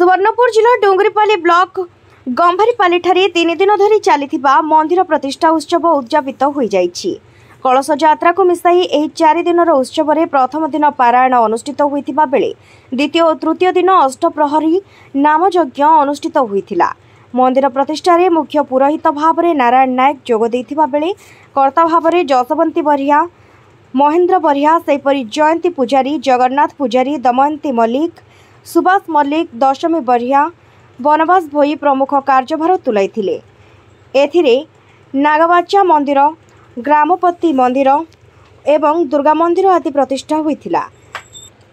सुवर्णपुर जिला डोंगरीपाली ब्लॉक गंभारीपाली ठारे 3 दिन धरी चलिथिबा मंदिर प्रतिष्ठा उत्सव उद्यापित हो जाइछि। कलश यात्रा को मिसाई एही 4 दिन उत्सव में प्रथम दिन पारायण अनुष्ठित होइथिबा बेले द्वितीय और तृतीय दिन अष्टप्रहरी नामयज्ञ अनुष्ठित होइथिला। मंदिर प्रतिष्ठा रे मुख्य पुरोहित भाव में नारायण नायक जोग देइथिबा बेले कर्ता भाव में जसवंती बरिया, महेंद्र बरिया, सेपरी जयंती पुजारी, जगन्नाथ पुजारी, दमयंती मल्लिक, सुभाष मल्लिक, दशमी बरिया, बनवास भोई प्रमुख कार्यभार तुलाइथिले। एथिरे नागबाचा मंदिर, ग्रामपति मंदिर एवं दुर्गा मंदिर आदि प्रतिष्ठा होइथिला।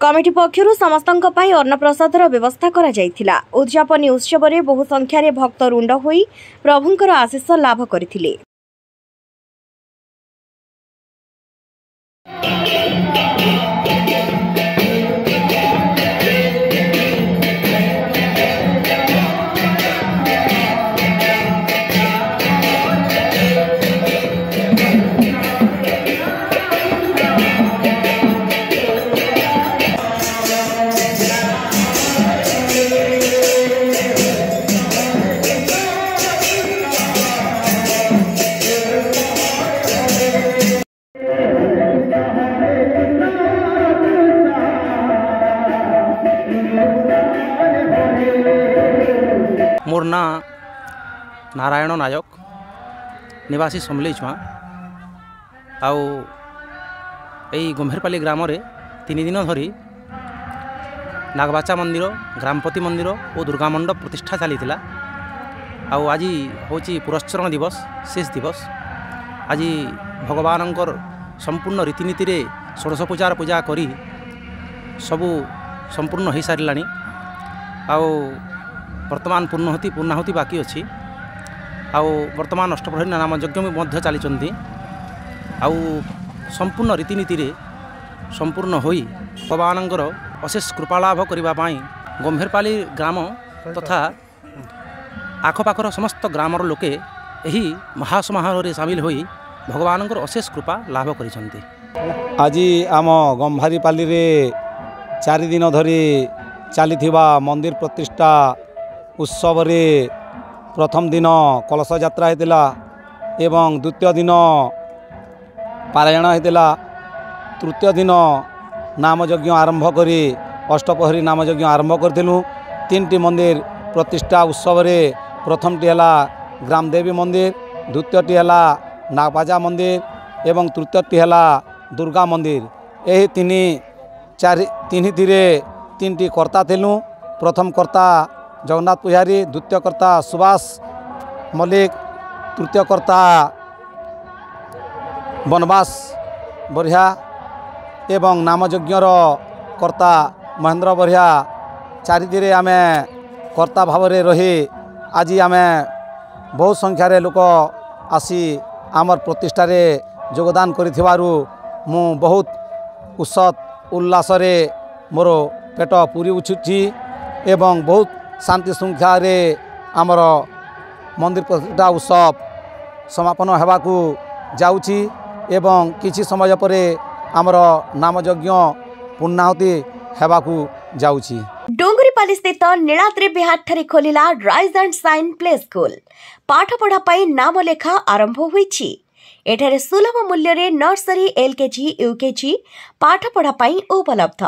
कमिटी पक्षरु समस्तंक पई अन्नप्रसादर व्यवस्था करा जाइथिला। उद्यापनी उत्सव रे बहु संख्या रे भक्त रुंड होई प्रभुंकर आशीष लाभ करथिले। मोर ना नारायण नायक निवासी समलेई छुआ आउ यही गंभीरपाली ग्राम रे 3 दिन धरी नागबाचा मंदिर, ग्रामपति मंदिर और दुर्गा मंडप प्रतिष्ठा चली आउ आज हूँ पुरस्चरण दिवस, शेष दिवस। आज भगवानंकर संपूर्ण रीतिनीति रे षोडश पूजार पूजा करी सबू संपूर्ण हो सारे आउ वर्तमान पूर्णाहुति बाकी अच्छी आउ वर्तमान अष्टप्रहरी नामयज्ञ भी चली आउ संपूर्ण रीतिनीति रे संपूर्ण होई भगवानंकर अशेष कृपालाभ करने गंभीरपाली ग्राम तथा आखपाखर समस्त ग्रामर लोके यही महासमारोह रे सामिल होई भगवानंकर अशेष कृपा लाभ करिसंती। आज आम गंभारीपाली रे 4 दिन धरी चलिथिबा मंदिर प्रतिष्ठा उत्सव रे प्रथम दिन कलश यात्रा होता एवं द्वितीय दिन पारायण होता, तृतीय दिन नामयज्ञ आरंभ करी अष्टप्रहरी नामयज्ञ आरंभ करूँ। 3टी मंदिर प्रतिष्ठा उत्सव रे प्रथमटी है ग्रामदेवी मंदिर, द्वितीयटी है नागबाजा मंदिर एवं तृतीयटी है दुर्गा मंदिर। यही 3टी कर्ता थिलु। प्रथम कर्ता जगन्नाथ पुजारी, द्वितीय कर्ता सुभाष मल्लिक, तृतीय कर्ता बनवास बरिया एवं नामयज्ञर कर्ता महेंद्र बरिया। 4 आम कर्ता भाव में रही आज आम बहुत संख्यार लोक आसी आमर प्रतिष्ठा रे योगदान करिथिबारु मु बहुत उत्सव उल्लास रे मोर पेट पूरी उछुची एवं बहुत शांति श्रृंखला रे आमर मंदिर प्रतिष्ठा उत्सव समापन हेबाकू जाउची एवं किछि समय परे आमर नामयज्ञ पूर्णाहुति हेबाकू जाउची। डोंगरीपाली स्थित नीलाद्रि विहार ठारे खोलिला rise and shine play school. पाठ पढ़ा पाई नाम लेखा आरंभ होईछि। एठारे सुलभ मूल्य रे नर्सरी, LKG, UKG पाठ पढ़ा पाई उपलब्ध।